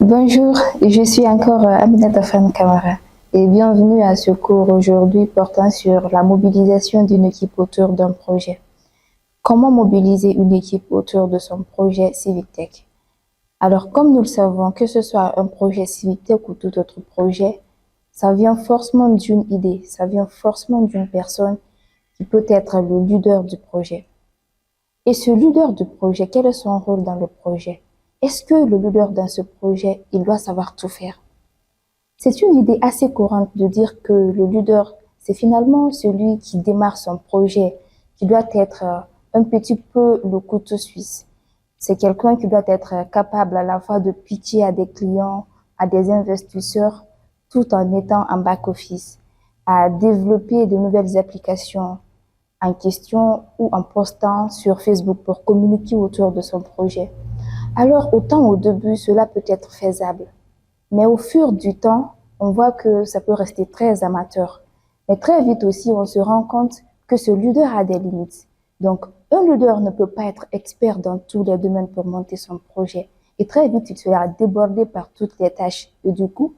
Bonjour, je suis encore Aminata Fan Kamara et bienvenue à ce cours aujourd'hui portant sur la mobilisation d'une équipe autour d'un projet. Comment mobiliser une équipe autour de son projet Civic Tech? Alors, comme nous le savons, que ce soit un projet Civic Tech ou tout autre projet, ça vient forcément d'une idée, ça vient forcément d'une personne qui peut être le leader du projet. Et ce leader du projet, quel est son rôle dans le projet? Est-ce que le leader dans ce projet, il doit savoir tout faire? C'est une idée assez courante de dire que le leader, c'est finalement celui qui démarre son projet, qui doit être un petit peu le couteau suisse. C'est quelqu'un qui doit être capable à la fois de pitcher à des clients, à des investisseurs, tout en étant en back-office, à développer de nouvelles applications en question ou en postant sur Facebook pour communiquer autour de son projet. Alors, autant au début, cela peut être faisable. Mais au fur du temps, on voit que ça peut rester très amateur. Mais très vite aussi, on se rend compte que ce leader a des limites. Donc, un leader ne peut pas être expert dans tous les domaines pour monter son projet. Et très vite, il sera débordé par toutes les tâches. Et du coup,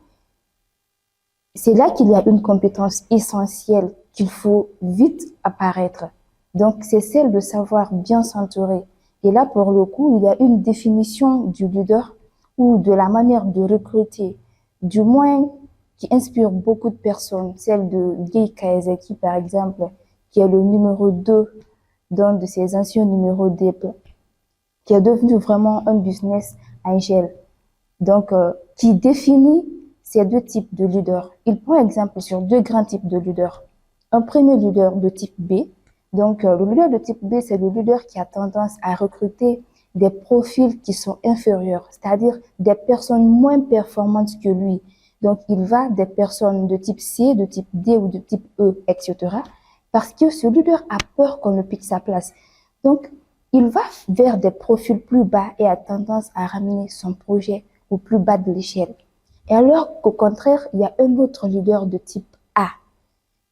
c'est là qu'il y a une compétence essentielle qu'il faut vite apparaître. Donc, c'est celle de savoir bien s'entourer. Et là, pour le coup, il y a une définition du leader ou de la manière de recruter, du moins qui inspire beaucoup de personnes. Celle de Guy Kawasaki, par exemple, qui est le numéro 2 d'un de ses anciens numéros d'Apple, qui est devenu vraiment un business angel. Donc, qui définit ces deux types de leaders. Il prend exemple sur deux grands types de leaders. Un premier leader de type B. Donc, le leader de type B, c'est le leader qui a tendance à recruter des profils qui sont inférieurs, c'est-à-dire des personnes moins performantes que lui. Donc, il va des personnes de type C, de type D ou de type E, etc. Parce que ce leader a peur qu'on ne pique sa place. Donc, il va vers des profils plus bas et a tendance à ramener son projet au plus bas de l'échelle. Et alors qu'au contraire, il y a un autre leader de type A.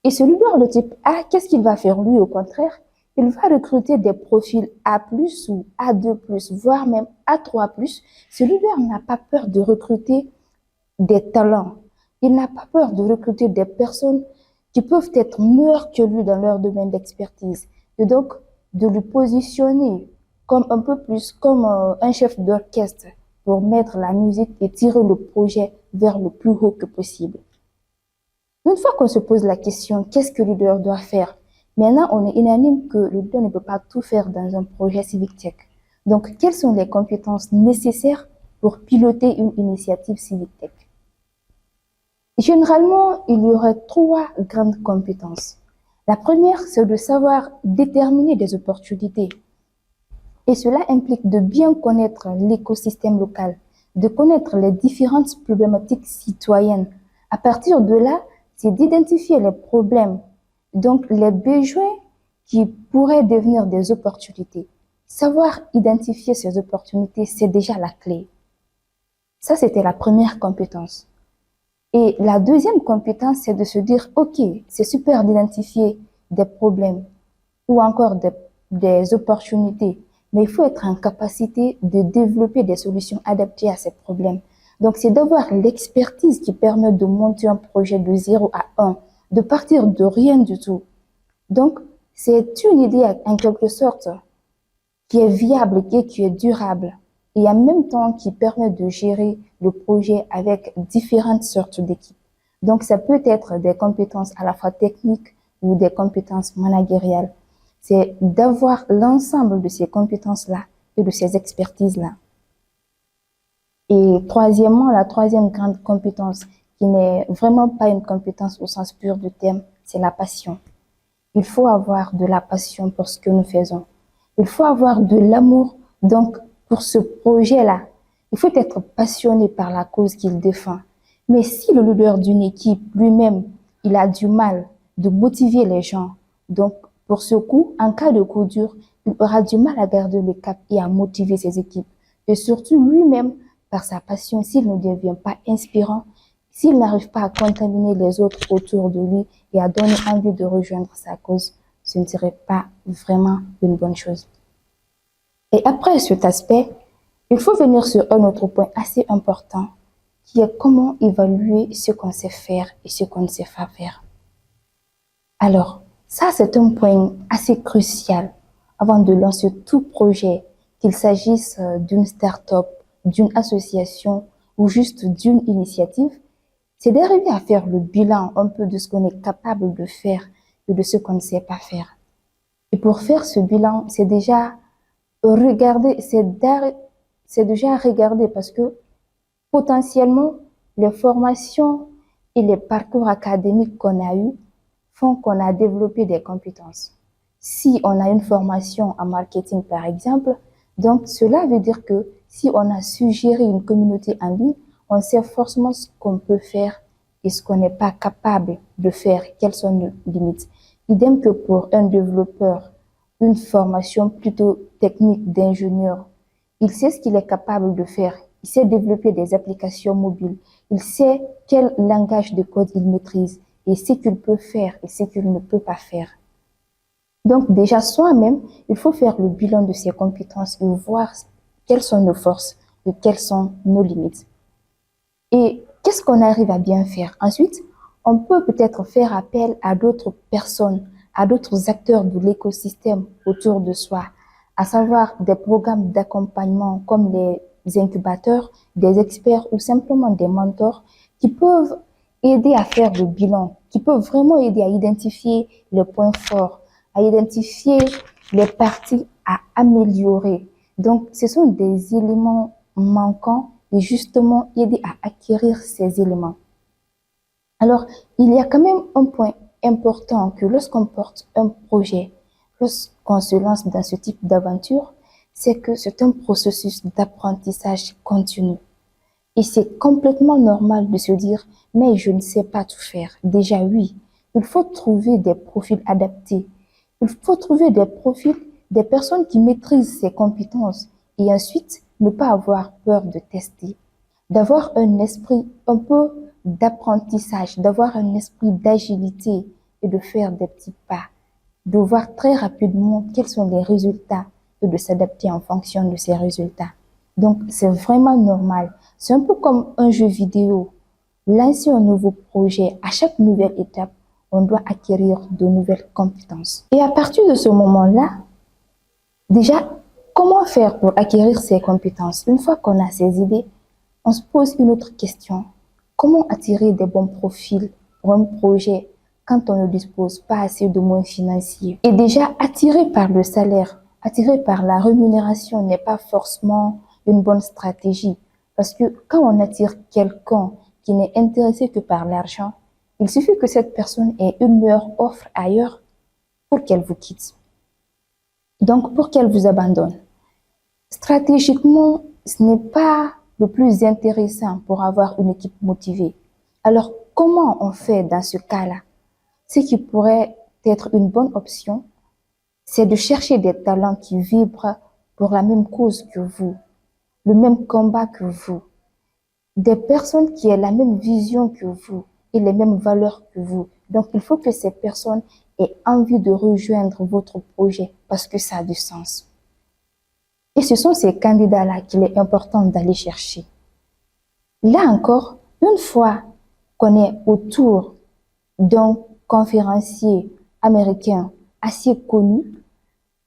Et ce leader de type A, qu'est-ce qu'il va faire lui au contraire? Il va recruter des profils A+, ou A2+, voire même A3+. Ce leader n'a pas peur de recruter des talents. Il n'a pas peur de recruter des personnes qui peuvent être meilleures que lui dans leur domaine d'expertise. Et donc, de le positionner comme un peu plus comme un chef d'orchestre pour mettre la musique et tirer le projet vers le plus haut que possible. Une fois qu'on se pose la question, qu'est-ce que le leader doit faire? Maintenant, on est unanime que le leader ne peut pas tout faire dans un projet Civic Tech. Donc, quelles sont les compétences nécessaires pour piloter une initiative Civic Tech? Généralement, il y aurait trois grandes compétences. La première, c'est de savoir déterminer des opportunités. Et cela implique de bien connaître l'écosystème local, de connaître les différentes problématiques citoyennes. À partir de là, c'est d'identifier les problèmes, donc les besoins qui pourraient devenir des opportunités. Savoir identifier ces opportunités, c'est déjà la clé. Ça, c'était la première compétence. Et la deuxième compétence, c'est de se dire, OK, c'est super d'identifier des problèmes ou encore des opportunités, mais il faut être en capacité de développer des solutions adaptées à ces problèmes. Donc, c'est d'avoir l'expertise qui permet de monter un projet de 0 à 1, de partir de rien du tout. Donc, c'est une idée en quelque sorte qui est viable et qui est durable et en même temps qui permet de gérer le projet avec différentes sortes d'équipes. Donc, ça peut être des compétences à la fois techniques ou des compétences managériales. C'est d'avoir l'ensemble de ces compétences-là et de ces expertises-là. Et troisièmement, la troisième grande compétence, qui n'est vraiment pas une compétence au sens pur du terme, c'est la passion. Il faut avoir de la passion pour ce que nous faisons. Il faut avoir de l'amour, donc, pour ce projet-là. Il faut être passionné par la cause qu'il défend. Mais si le leader d'une équipe lui-même, il a du mal de motiver les gens, donc, pour ce coup, en cas de coup dur, il aura du mal à garder le cap et à motiver ses équipes. Et surtout, lui-même, par sa passion, s'il ne devient pas inspirant, s'il n'arrive pas à contaminer les autres autour de lui et à donner envie de rejoindre sa cause, ce ne serait pas vraiment une bonne chose. Et après cet aspect, il faut venir sur un autre point assez important, qui est comment évaluer ce qu'on sait faire et ce qu'on ne sait pas faire. Alors, ça, c'est un point assez crucial avant de lancer tout projet, qu'il s'agisse d'une start-up, d'une association ou juste d'une initiative, c'est d'arriver à faire le bilan un peu de ce qu'on est capable de faire et de ce qu'on ne sait pas faire. Et pour faire ce bilan, c'est déjà regarder, c'est déjà regarder parce que potentiellement, les formations et les parcours académiques qu'on a eus font qu'on a développé des compétences. Si on a une formation en marketing, par exemple, donc cela veut dire que si on a su gérer une communauté en ligne, on sait forcément ce qu'on peut faire et ce qu'on n'est pas capable de faire, quelles sont nos limites. Idem que pour un développeur, une formation plutôt technique d'ingénieur, il sait ce qu'il est capable de faire. Il sait développer des applications mobiles. Il sait quel langage de code il maîtrise et ce qu'il peut faire et ce qu'il ne peut pas faire. Donc déjà, soi-même, il faut faire le bilan de ses compétences et voir quelles sont nos forces et quelles sont nos limites. Et qu'est-ce qu'on arrive à bien faire? Ensuite, on peut peut-être faire appel à d'autres personnes, à d'autres acteurs de l'écosystème autour de soi, à savoir des programmes d'accompagnement comme les incubateurs, des experts ou simplement des mentors qui peuvent aider à faire le bilan, qui peuvent vraiment aider à identifier les points forts, à identifier les parties à améliorer. Donc, ce sont des éléments manquants et justement aider à acquérir ces éléments. Alors, il y a quand même un point important que lorsqu'on porte un projet, lorsqu'on se lance dans ce type d'aventure, c'est que c'est un processus d'apprentissage continu. Et c'est complètement normal de se dire, mais je ne sais pas tout faire. Déjà, oui, il faut trouver des profils adaptés. Il faut trouver des profils, des personnes qui maîtrisent ces compétences et ensuite ne pas avoir peur de tester, d'avoir un esprit un peu d'apprentissage, d'avoir un esprit d'agilité et de faire des petits pas, de voir très rapidement quels sont les résultats et de s'adapter en fonction de ces résultats. Donc, c'est vraiment normal. C'est un peu comme un jeu vidéo. Lancer un nouveau projet, à chaque nouvelle étape, on doit acquérir de nouvelles compétences. Et à partir de ce moment-là, déjà, comment faire pour acquérir ces compétences? Une fois qu'on a ces idées, on se pose une autre question. Comment attirer des bons profils pour un projet quand on ne dispose pas assez de moyens financiers? Et déjà, attirer par le salaire, attirer par la rémunération n'est pas forcément une bonne stratégie. Parce que quand on attire quelqu'un qui n'est intéressé que par l'argent, il suffit que cette personne ait une meilleure offre ailleurs pour qu'elle vous quitte. Donc, pour qu'elle vous abandonne. Stratégiquement, ce n'est pas le plus intéressant pour avoir une équipe motivée. Alors, comment on fait dans ce cas-là? Ce qui pourrait être une bonne option, c'est de chercher des talents qui vibrent pour la même cause que vous, le même combat que vous, des personnes qui aient la même vision que vous et les mêmes valeurs que vous. Donc, il faut que ces personnes aient envie de rejoindre votre projet parce que ça a du sens. Et ce sont ces candidats-là qu'il est important d'aller chercher. Là encore, une fois qu'on est autour d'un conférencier américain assez connu,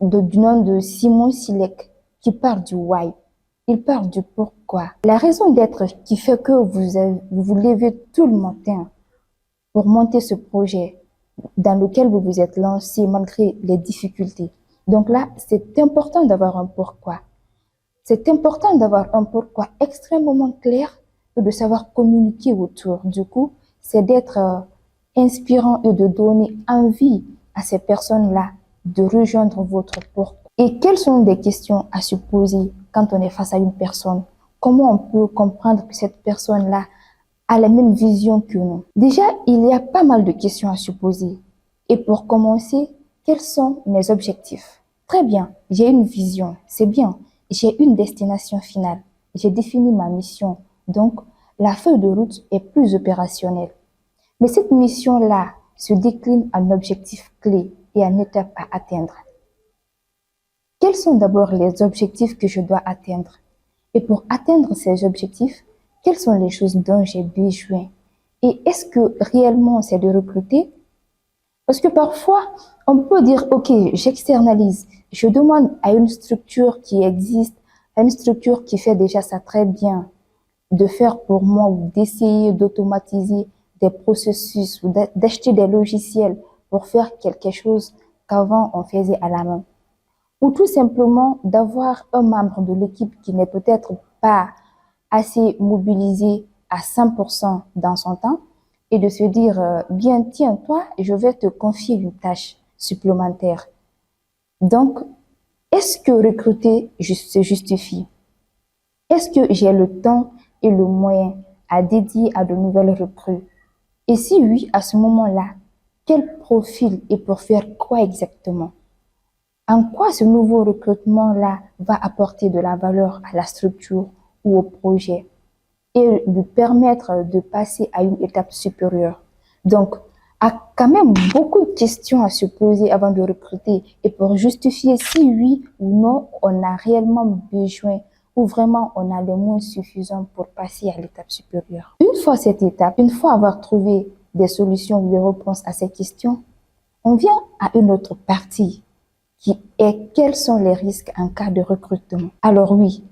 du nom de Simon Sinek, qui parle du why, il parle du pourquoi. La raison d'être qui fait que vous vous levez tout le matin pour monter ce projet dans lequel vous vous êtes lancé malgré les difficultés. Donc là, c'est important d'avoir un pourquoi. C'est important d'avoir un pourquoi extrêmement clair et de savoir communiquer autour. Du coup, c'est d'être inspirant et de donner envie à ces personnes-là de rejoindre votre pourquoi. Et quelles sont des questions à se poser quand on est face à une personne? Comment on peut comprendre que cette personne-là a la même vision que nous? Déjà, il y a pas mal de questions à se poser. Et pour commencer, quels sont mes objectifs? Très bien, j'ai une vision, c'est bien. J'ai une destination finale. J'ai défini ma mission. Donc, la feuille de route est plus opérationnelle. Mais cette mission-là se décline en objectifs clés et en étapes à atteindre. Quels sont d'abord les objectifs que je dois atteindre? Et pour atteindre ces objectifs, quelles sont les choses dont j'ai besoin et est-ce que réellement c'est de recruter? Parce que parfois, on peut dire, OK, j'externalise, je demande à une structure qui existe, à une structure qui fait déjà ça très bien, de faire pour moi ou d'essayer d'automatiser des processus ou d'acheter des logiciels pour faire quelque chose qu'avant on faisait à la main. Ou tout simplement d'avoir un membre de l'équipe qui n'est peut-être pas assez mobilisé à 100% dans son temps et de se dire, bien, tiens, toi, je vais te confier une tâche supplémentaire. Donc, est-ce que recruter se justifie? Est-ce que j'ai le temps et le moyen à dédier à de nouvelles recrues? Et si oui, à ce moment-là, quel profil et pour faire quoi exactement? En quoi ce nouveau recrutement-là va apporter de la valeur à la structure ou au projet et lui permettre de passer à une étape supérieure? Donc, a quand même beaucoup de questions à se poser avant de recruter et pour justifier si oui ou non on a réellement besoin ou vraiment on a les moyens suffisants pour passer à l'étape supérieure. Une fois cette étape, une fois avoir trouvé des solutions ou des réponses à ces questions, on vient à une autre partie qui est quels sont les risques en cas de recrutement. Alors oui,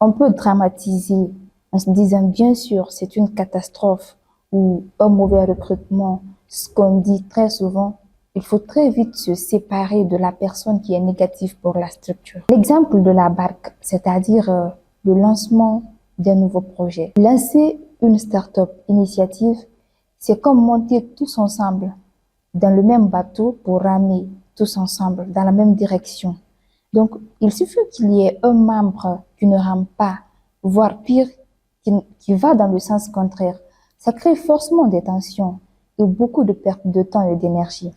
on peut dramatiser en se disant bien sûr c'est une catastrophe ou un mauvais recrutement. Ce qu'on dit très souvent, il faut très vite se séparer de la personne qui est négative pour la structure. L'exemple de la barque, c'est-à-dire le lancement d'un nouveau projet. Lancer une start-up initiative, c'est comme monter tous ensemble dans le même bateau pour ramer tous ensemble dans la même direction. Donc, il suffit qu'il y ait un membre qui ne rame pas, voire pire, qui va dans le sens contraire. Ça crée forcément des tensions et beaucoup de pertes de temps et d'énergie.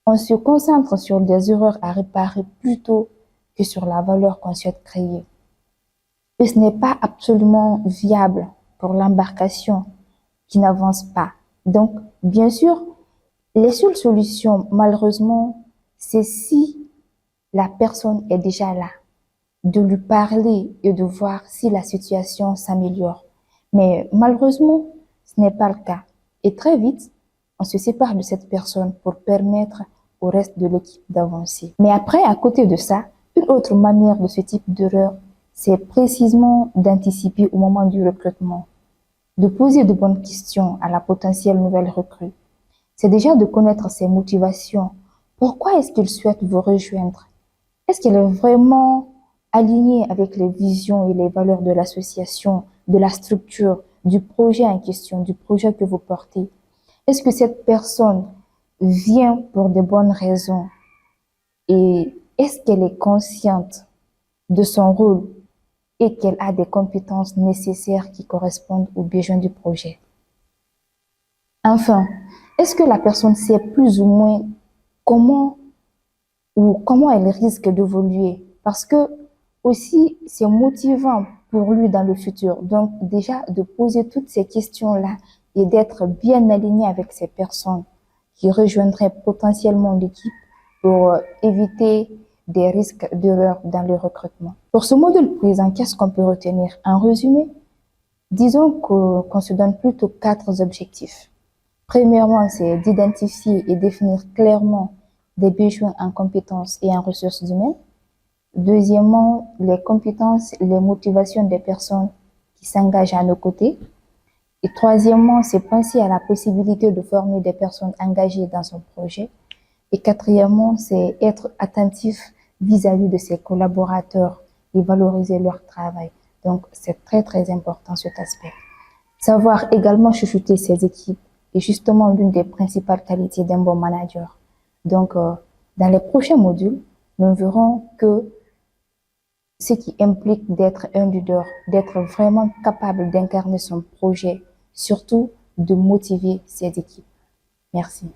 On se concentre sur des erreurs à réparer plutôt que sur la valeur qu'on souhaite créer. Et ce n'est pas absolument viable pour l'embarcation qui n'avance pas. Donc, bien sûr, les seules solutions, malheureusement, c'est si la personne est déjà là, de lui parler et de voir si la situation s'améliore. Mais malheureusement, ce n'est pas le cas. Et très vite, on se sépare de cette personne pour permettre au reste de l'équipe d'avancer. Mais après, à côté de ça, une autre manière de ce type d'erreur, c'est précisément d'anticiper au moment du recrutement, de poser de bonnes questions à la potentielle nouvelle recrue. C'est déjà de connaître ses motivations. Pourquoi est-ce qu'il souhaite vous rejoindre? Est-ce qu'elle est vraiment alignée avec les visions et les valeurs de l'association, de la structure, du projet en question, du projet que vous portez? Est-ce que cette personne vient pour de bonnes raisons? Et est-ce qu'elle est consciente de son rôle et qu'elle a des compétences nécessaires qui correspondent aux besoins du projet? Enfin, est-ce que la personne sait plus ou moins comment elle risque d'évoluer? Parce que aussi, c'est motivant pour lui dans le futur. Donc, déjà, de poser toutes ces questions-là et d'être bien aligné avec ces personnes qui rejoindraient potentiellement l'équipe pour éviter des risques d'erreur dans le recrutement. Pour ce module présent, qu'est-ce qu'on peut retenir? En résumé, disons qu'on se donne plutôt 4 objectifs. Premièrement, c'est d'identifier et définir clairement des besoins en compétences et en ressources humaines. Deuxièmement, les compétences, les motivations des personnes qui s'engagent à nos côtés. Et troisièmement, c'est penser à la possibilité de former des personnes engagées dans son projet. Et quatrièmement, c'est être attentif vis-à-vis de ses collaborateurs et valoriser leur travail. Donc, c'est très, très important cet aspect. Savoir également chuchoter ses équipes est justement l'une des principales qualités d'un bon manager. Donc, dans les prochains modules, nous verrons que ce qui implique d'être un leader, d'être vraiment capable d'incarner son projet, surtout de motiver ses équipes. Merci.